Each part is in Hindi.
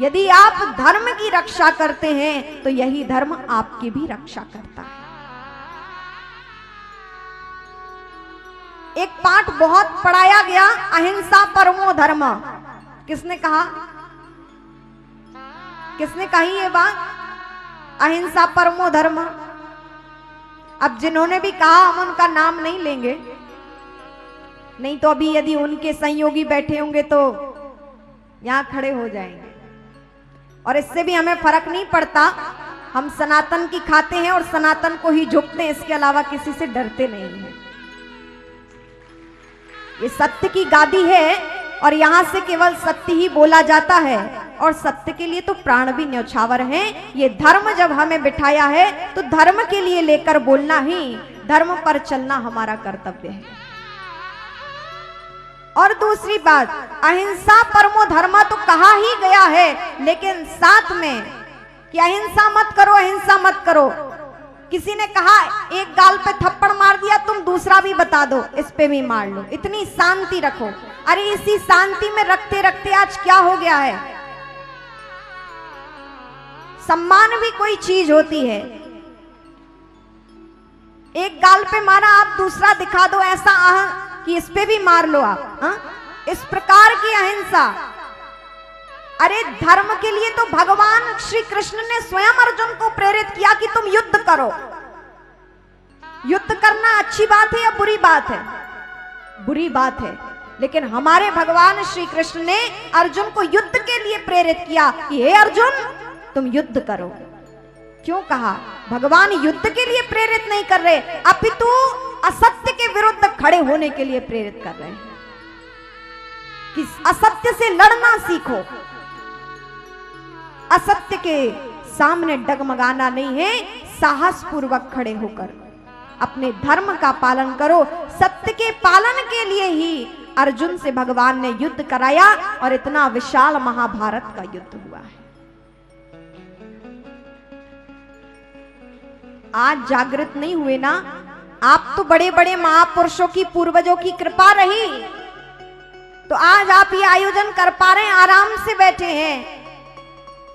यदि आप धर्म की रक्षा करते हैं तो यही धर्म आपकी भी रक्षा करता है। एक पाठ बहुत पढ़ाया गया, अहिंसा परमो धर्म। किसने कहा? किसने कही ये बात? अहिंसा परमो धर्म। अब जिन्होंने भी कहा हम उनका नाम नहीं लेंगे, नहीं तो अभी यदि उनके सहयोगी बैठे होंगे तो यहां खड़े हो जाएंगे। और इससे भी हमें फर्क नहीं पड़ता, हम सनातन की खाते हैं और सनातन को ही झुकते हैं, इसके अलावा किसी से डरते नहीं हैं। ये सत्य की गादी है और यहां से केवल सत्य ही बोला जाता है, और सत्य के लिए तो प्राण भी न्यौछावर हैं। ये धर्म जब हमें बिठाया है तो धर्म के लिए लेकर बोलना ही, धर्म पर चलना हमारा कर्तव्य है। और दूसरी बात, अहिंसा परमो धर्म तो कहा ही गया है, लेकिन साथ में कि अहिंसा मत करो, अहिंसा मत करो। किसी ने कहा एक गाल पे थप्पड़ मार दिया, तुम दूसरा भी बता दो, इस पे भी मार लो, इतनी शांति रखो। अरे इसी शांति में रखते रखते आज क्या हो गया है? सम्मान भी कोई चीज होती है। एक गाल पे मारा, आप दूसरा दिखा दो, ऐसा कि इस पे भी मार लो आप। इस प्रकार की अहिंसा। अरे धर्म के लिए तो भगवान श्री कृष्ण ने स्वयं अर्जुन को प्रेरित किया कि तुम युद्ध करो। युद्ध करना अच्छी बात है या बुरी बात है? बुरी बात है। लेकिन हमारे भगवान श्री कृष्ण ने अर्जुन को युद्ध के लिए प्रेरित किया कि हे अर्जुन तुम युद्ध करो। क्यों कहा? भगवान युद्ध के लिए प्रेरित नहीं कर रहे, अपितु असत्य के विरुद्ध खड़े होने के लिए प्रेरित कर रहे हैं कि असत्य से लड़ना सीखो। असत्य के सामने डगमगाना नहीं है, साहस पूर्वक खड़े होकर अपने धर्म का पालन करो। सत्य के पालन के लिए ही अर्जुन से भगवान ने युद्ध कराया और इतना विशाल महाभारत का युद्ध हुआ है। आज जागृत नहीं हुए ना आप, तो बड़े बड़े महापुरुषों की, पूर्वजों की कृपा रही तो आज आप ये आयोजन कर पा रहे हैं, आराम से बैठे हैं।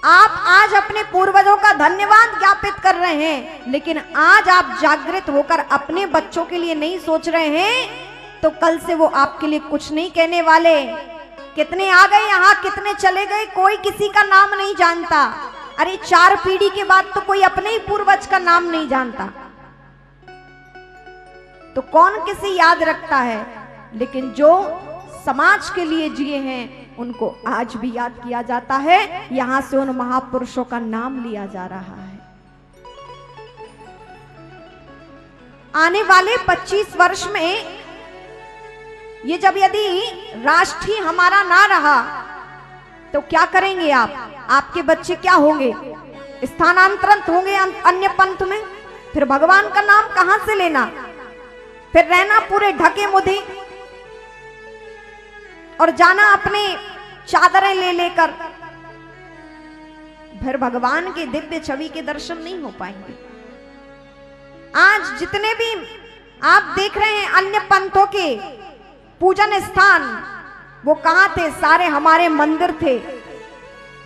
आप आज अपने पूर्वजों का धन्यवाद ज्ञापित कर रहे हैं, लेकिन आज आप जागृत होकर अपने बच्चों के लिए नहीं सोच रहे हैं तो कल से वो आपके लिए कुछ नहीं कहने वाले। कितने आ गए यहाँ, कितने चले गए, कोई किसी का नाम नहीं जानता। अरे 4 पीढ़ी के बाद तो कोई अपने ही पूर्वज का नाम नहीं जानता, तो कौन किसे याद रखता है? लेकिन जो समाज के लिए जिए हैं उनको आज भी याद किया जाता है। यहां से उन महापुरुषों का नाम लिया जा रहा है। आने वाले 25 वर्ष में ये जब यदि राष्ट्र ही हमारा ना रहा तो क्या करेंगे आप? आपके बच्चे क्या होंगे? स्थानांतरित होंगे अन्य पंथ में। फिर भगवान का नाम कहां से लेना? फिर रहना पूरे ढके मुधे और जाना अपने चादरें ले लेकर। फिर भगवान के दिव्य छवि के दर्शन नहीं हो पाएंगे। आज जितने भी आप देख रहे हैं अन्य पंथों के पूजन स्थान, वो कहां थे? सारे हमारे मंदिर थे।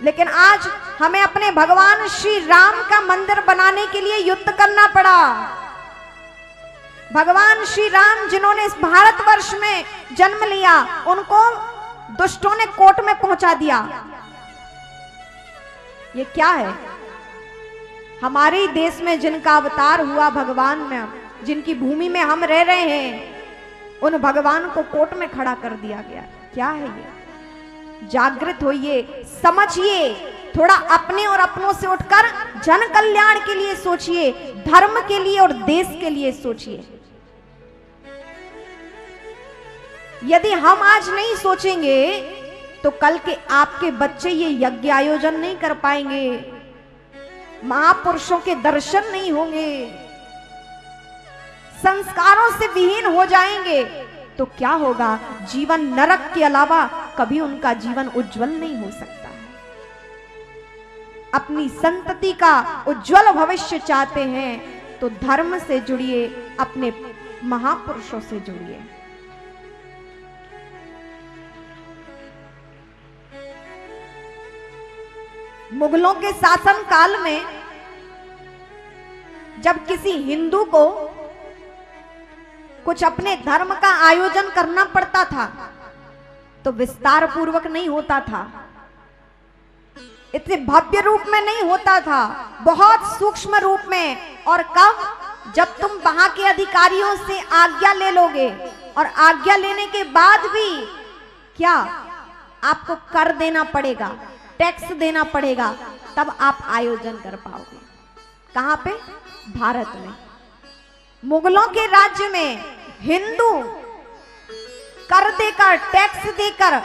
लेकिन आज हमें अपने भगवान श्री राम का मंदिर बनाने के लिए युद्ध करना पड़ा। भगवान श्री राम जिन्होंने इस भारतवर्ष में जन्म लिया, उनको दुष्टों ने कोर्ट में पहुंचा दिया। ये क्या है? हमारे ही देश में जिनका अवतार हुआ भगवान में, जिनकी भूमि में हम रह रहे हैं, उन भगवान को कोर्ट में खड़ा कर दिया गया। क्या है ये? जागृत होइए, समझिए, थोड़ा अपने और अपनों से उठकर जन कल्याण के लिए सोचिए, धर्म के लिए और देश के लिए सोचिए। यदि हम आज नहीं सोचेंगे तो कल के आपके बच्चे ये यज्ञ आयोजन नहीं कर पाएंगे, महापुरुषों के दर्शन नहीं होंगे, संस्कारों से विहीन हो जाएंगे तो क्या होगा? जीवन नरक के अलावा कभी उनका जीवन उज्जवल नहीं हो सकता है। अपनी संतति का उज्जवल भविष्य चाहते हैं तो धर्म से जुड़िए, अपने महापुरुषों से जुड़िए। मुगलों के शासन काल में जब किसी हिंदू को कुछ अपने धर्म का आयोजन करना पड़ता था तो विस्तार पूर्वक नहीं होता था, इतने भव्य रूप में नहीं होता था, बहुत सूक्ष्म रूप में। और कब? जब तुम वहां के अधिकारियों से आज्ञा ले लोगे और आज्ञा लेने के बाद भी क्या आपको कर देना पड़ेगा, टैक्स देना पड़ेगा, तब आप आयोजन कर पाओगे। कहां पे? भारत में। मुगलों के राज्य में हिंदू कर देकर, टैक्स देकर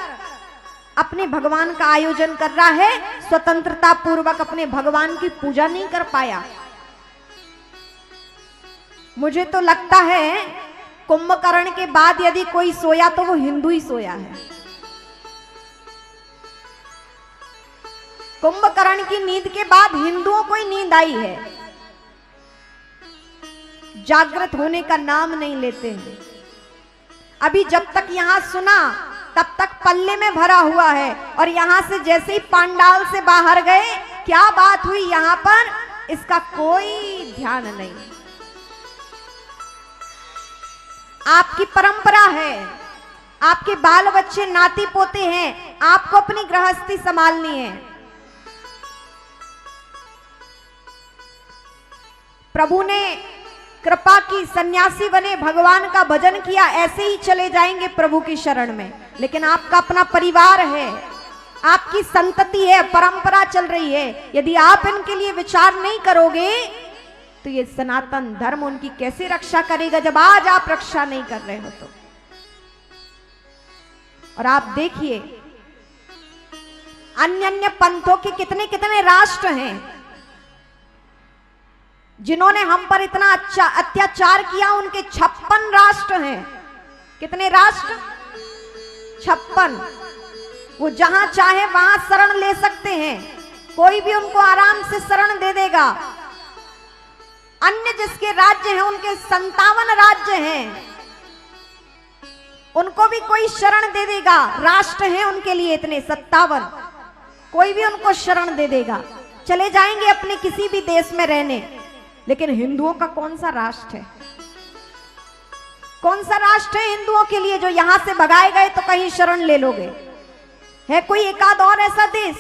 अपने भगवान का आयोजन कर रहा है, स्वतंत्रता पूर्वक अपने भगवान की पूजा नहीं कर पाया। मुझे तो लगता है कुंभकर्ण के बाद यदि कोई सोया तो वो हिंदू ही सोया है। कुंभकर्ण की नींद के बाद हिंदुओं को ही नींद आई है, जागृत होने का नाम नहीं लेते हैं। अभी जब तक यहां सुना तब तक पल्ले में भरा हुआ है, और यहां से जैसे ही पांडाल से बाहर गए, क्या बात हुई यहां पर, इसका कोई ध्यान नहीं। आपकी परंपरा है, आपके बाल बच्चे नाती पोते हैं, आपको अपनी गृहस्थी संभालनी है। प्रभु ने कृपा की, सन्यासी बने, भगवान का भजन किया, ऐसे ही चले जाएंगे प्रभु की शरण में। लेकिन आपका अपना परिवार है, आपकी संतति है, परंपरा चल रही है। यदि आप इनके लिए विचार नहीं करोगे तो ये सनातन धर्म उनकी कैसे रक्षा करेगा, जब आज आप रक्षा नहीं कर रहे हो तो। और आप देखिए अन्य अन्य पंथों के कितने कितने राष्ट्र हैं जिन्होंने हम पर इतना अच्छा अत्याचार किया। उनके 56 राष्ट्र हैं। कितने राष्ट्र? 56। वो जहां चाहे वहां शरण ले सकते हैं, कोई भी उनको आराम से शरण दे देगा। अन्य जिसके राज्य हैं उनके 57 राज्य हैं, उनको भी कोई शरण दे देगा। राष्ट्र हैं उनके लिए इतने 57, कोई भी उनको शरण दे देगा, चले जाएंगे अपने किसी भी देश में रहने। लेकिन हिंदुओं का कौन सा राष्ट्र है? कौन सा राष्ट्र है हिंदुओं के लिए जो यहां से भगाए गए तो कहीं शरण ले लोगे? है कोई एकाध और ऐसा देश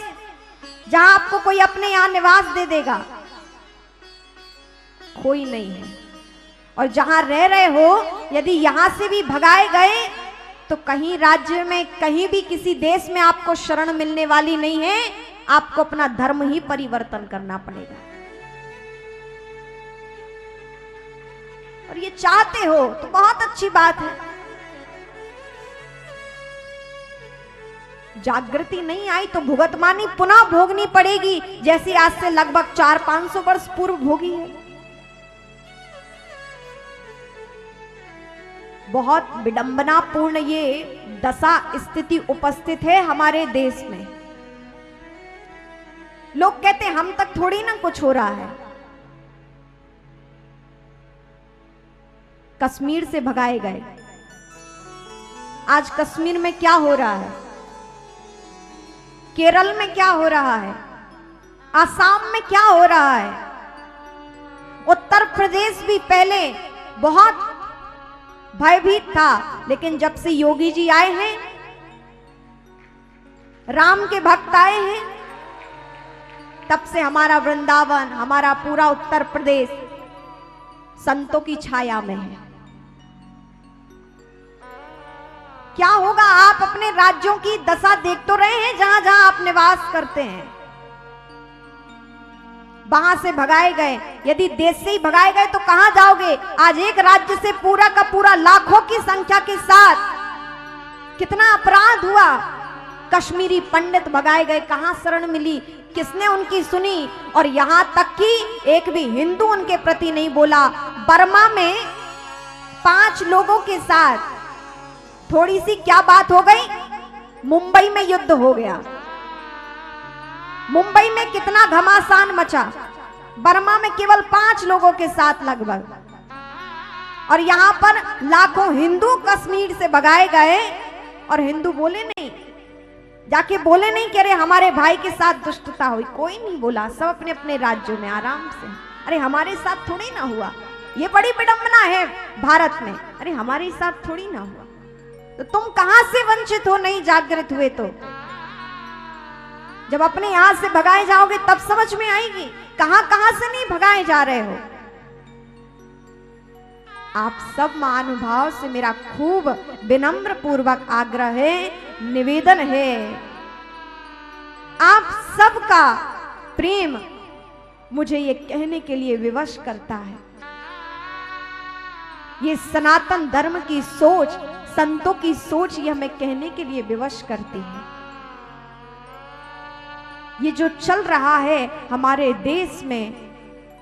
जहां आपको कोई अपने यहां निवास दे देगा? कोई नहीं है। और जहां रह रहे हो, यदि यहां से भी भगाए गए तो कहीं राज्य में, कहीं भी किसी देश में आपको शरण मिलने वाली नहीं है। आपको अपना धर्म ही परिवर्तन करना पड़ेगा। और ये चाहते हो तो बहुत अच्छी बात है। जागृति नहीं आई तो भुगतमानी पुनः भोगनी पड़ेगी, जैसी आज से लगभग 400-500 वर्ष पूर्व भोगी है। बहुत विडंबनापूर्ण ये दशा स्थिति उपस्थित है हमारे देश में। लोग कहते हैं हम तक थोड़ी ना कुछ हो रहा है। कश्मीर से भगाए गए, आज कश्मीर में क्या हो रहा है, केरल में क्या हो रहा है, आसाम में क्या हो रहा है, उत्तर प्रदेश भी पहले बहुत भयभीत था। लेकिन जब से योगी जी आए हैं, राम के भक्त आए हैं, तब से हमारा वृंदावन, हमारा पूरा उत्तर प्रदेश संतों की छाया में है। क्या होगा? आप अपने राज्यों की दशा देख तो रहे हैं जहां जहां आप निवास करते हैं। वहां से भगाए गए, यदि देश से ही भगाए गए तो कहां जाओगे? आज एक राज्य से पूरा का पूरा लाखों की संख्या के साथ कितना अपराध हुआ। कश्मीरी पंडित भगाए गए, कहां शरण मिली, किसने उनकी सुनी? और यहां तक कि एक भी हिंदू उनके प्रति नहीं बोला। बर्मा में 5 लोगों के साथ थोड़ी सी क्या बात हो गई, मुंबई में युद्ध हो गया। मुंबई में कितना घमासान मचा, बर्मा में केवल 5 लोगों के साथ लगभग। और यहां पर लाखों हिंदू कश्मीर से भगाए गए और हिंदू बोले नहीं। जाके बोले नहीं कि अरे हमारे भाई के साथ दुष्टता हुई, कोई नहीं बोला, सब अपने अपने राज्यों में आराम से। अरे हमारे साथ थोड़ी ना हुआ, ये बड़ी विडंबना है भारत में, अरे हमारे साथ थोड़ी ना हुआ। तो तुम कहां से वंचित हो, नहीं जागृत हुए तो? जब अपने यहां से भगाए जाओगे तब समझ में आएगी कहां कहां से नहीं भगाए जा रहे हो। आप सब महानुभाव से मेरा खूब विनम्र पूर्वक आग्रह है, निवेदन है, आप सबका प्रेम मुझे ये कहने के लिए विवश करता है। ये सनातन धर्म की सोच, संतों की सोच, यह हमें कहने के लिए विवश करती है। ये जो चल रहा है हमारे देश में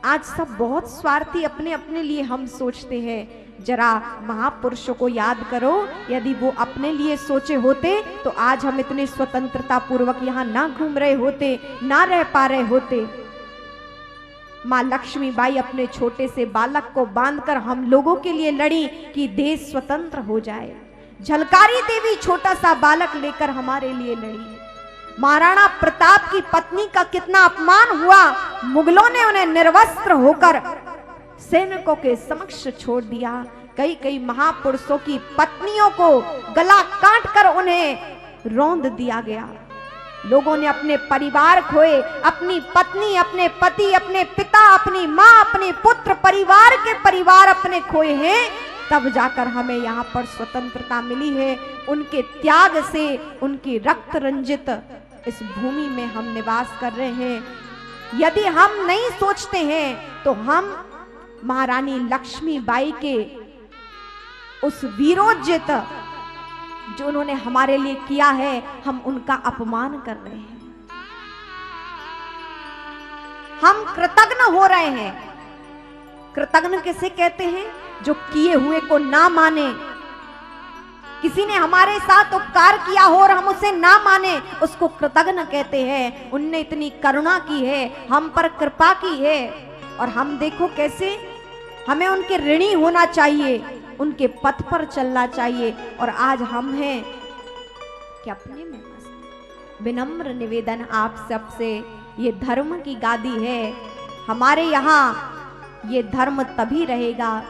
आज, सब बहुत स्वार्थी अपने अपने लिए हम सोचते हैं। जरा महापुरुषों को याद करो, यदि वो अपने लिए सोचे होते तो आज हम इतने स्वतंत्रता पूर्वक यहाँ ना घूम रहे होते, ना रह पा रहे होते। माँ लक्ष्मीबाई अपने छोटे से बालक को बांधकर हम लोगों के लिए लड़ी कि देश स्वतंत्र हो जाए। झलकारी देवी छोटा सा बालक लेकर हमारे लिए लड़ी। महाराणा प्रताप की पत्नी का कितना अपमान हुआ, मुगलों ने उन्हें निर्वस्त्र होकर सैनिकों के समक्ष छोड़ दिया। कई कई महापुरुषों की पत्नियों को गला काटकर उन्हें रौंद दिया गया। लोगों ने अपने परिवार खोए, अपनी पत्नी, अपने पति, अपने पिता, अपनी माँ, अपने पुत्र, परिवार के परिवार अपने खोए हैं, तब जाकर हमें यहाँ पर स्वतंत्रता मिली है। उनके त्याग से, उनकी रक्त रंजित इस भूमि में हम निवास कर रहे हैं। यदि हम नहीं सोचते हैं तो हम महारानी लक्ष्मीबाई के उस वीरोचित जो उन्होंने हमारे लिए किया है, हम उनका अपमान कर रहे हैं। हम कृतज्ञ हो रहे हैं। कृतज्ञ किसे कहते हैं? जो किए हुए को ना माने। किसी ने हमारे साथ उपकार किया हो और हम उसे ना माने, उसको कृतज्ञ कहते हैं। उनने इतनी करुणा की है, हम पर कृपा की है, और हम देखो कैसे हमें उनके ऋणी होना चाहिए, उनके पथ पर चलना चाहिए। और आज हम हैं कि अपने में मस्त। विनम्र निवेदन आप सबसे, ये धर्म की गादी है हमारे यहाँ। ये धर्म तभी रहेगा,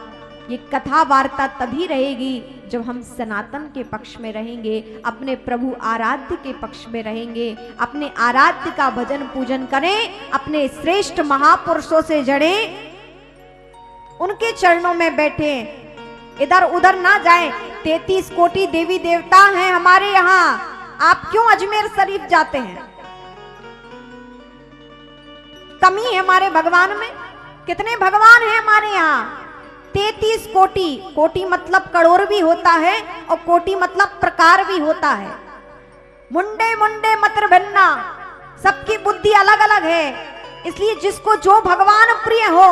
ये कथा वार्ता तभी रहेगी जब हम सनातन के पक्ष में रहेंगे, अपने प्रभु आराध्य के पक्ष में रहेंगे, अपने आराध्य का भजन पूजन करें, अपने श्रेष्ठ महापुरुषों से जड़े, उनके चरणों में बैठे, इधर उधर ना जाएं। 33 कोटि देवी देवता हैं हमारे यहाँ, आप क्यों अजमेर शरीफ जाते हैं? कमी है हमारे भगवान में? कितने भगवान हैं हमारे यहाँ? 33 कोटि। कोटि मतलब करोड़ भी होता है और कोटि मतलब प्रकार भी होता है। मुंडे मुंडे मत्र भिन्ना, सबकी बुद्धि अलग अलग है। इसलिए जिसको जो भगवान प्रिय हो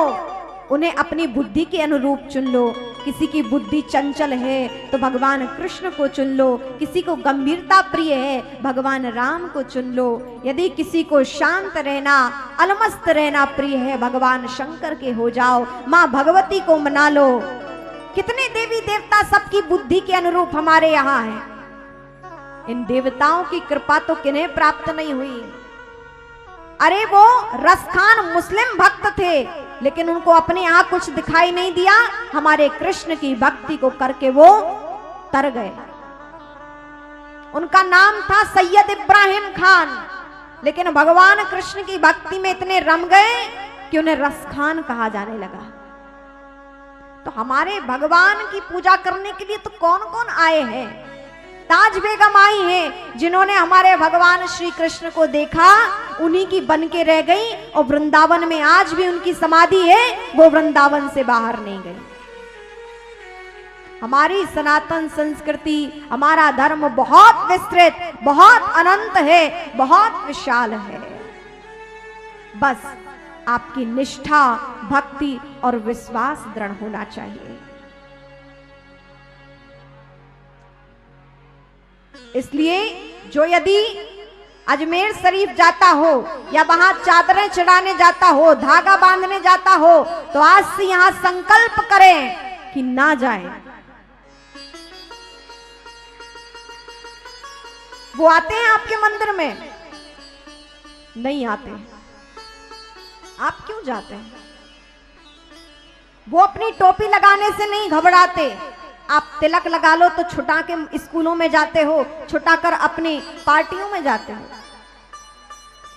उन्हें अपनी बुद्धि के अनुरूप चुन लो। किसी की बुद्धि चंचल है तो भगवान कृष्ण को चुन लो, किसी को गंभीरता प्रिय है भगवान राम को चुन लो, यदि किसी को शांत रहना, अलमस्त रहना प्रिय है भगवान शंकर के हो जाओ, माँ भगवती को मना लो। कितने देवी देवता सबकी बुद्धि के अनुरूप हमारे यहाँ हैं। इन देवताओं की कृपा तो किन्हें प्राप्त नहीं हुई। अरे वो रसखान मुस्लिम भक्त थे, लेकिन उनको अपने यहाँ कुछ दिखाई नहीं दिया, हमारे कृष्ण की भक्ति को करके वो तर गए। उनका नाम था सैयद इब्राहिम खान, लेकिन भगवान कृष्ण की भक्ति में इतने रम गए कि उन्हें रसखान कहा जाने लगा। तो हमारे भगवान की पूजा करने के लिए तो कौन कौन आए हैं? ताज बेगम आई हैं, जिन्होंने हमारे भगवान श्री कृष्ण को देखा, उन्हीं की बन के रह गई, और वृंदावन में आज भी उनकी समाधि है, वो वृंदावन से बाहर नहीं गई। हमारी सनातन संस्कृति, हमारा धर्म बहुत विस्तृत, बहुत अनंत है, बहुत विशाल है। बस आपकी निष्ठा, भक्ति और विश्वास दृढ़ होना चाहिए। इसलिए जो यदि अजमेर शरीफ जाता हो या वहां चादरें चढ़ाने जाता हो, धागा बांधने जाता हो, तो आज से यहां संकल्प करें कि ना जाए। वो आते हैं आपके मंदिर में? नहीं आते। आप क्यों जाते हैं? वो अपनी टोपी लगाने से नहीं घबराते। आप तिलक लगा लो तो छुटा के स्कूलों में जाते हो, छुटा कर अपनी पार्टियों में जाते हो।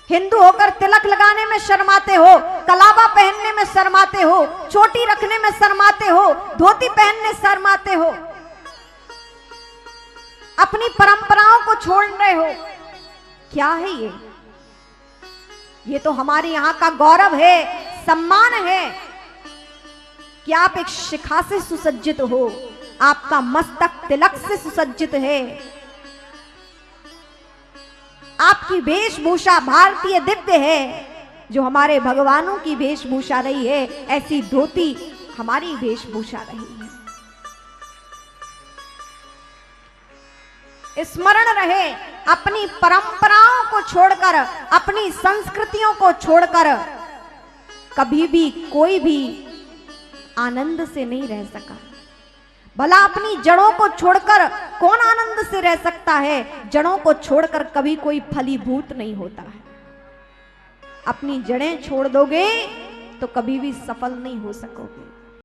हिंदू होकर तिलक लगाने में शर्माते हो, कलावा पहनने में शर्माते हो, चोटी रखने में शर्माते हो, धोती पहनने शर्माते हो, अपनी परंपराओं को छोड़ रहे हो। क्या है ये? ये तो हमारे यहां का गौरव है, सम्मान है कि आप एक शिखा से सुसज्जित हो, आपका मस्तक तिलक से सुसज्जित है, आपकी वेशभूषा भारतीय दिव्य है। जो हमारे भगवानों की वेशभूषा रही है, ऐसी धोती हमारी वेशभूषा रही है। स्मरण रहे, अपनी परंपराओं को छोड़कर, अपनी संस्कृतियों को छोड़कर कभी भी कोई भी आनंद से नहीं रह सका। भला अपनी जड़ों को छोड़कर कौन आनंद से रह सकता है? जड़ों को छोड़कर कभी कोई फलीभूत नहीं होता है। अपनी जड़ें छोड़ दोगे तो कभी भी सफल नहीं हो सकोगे।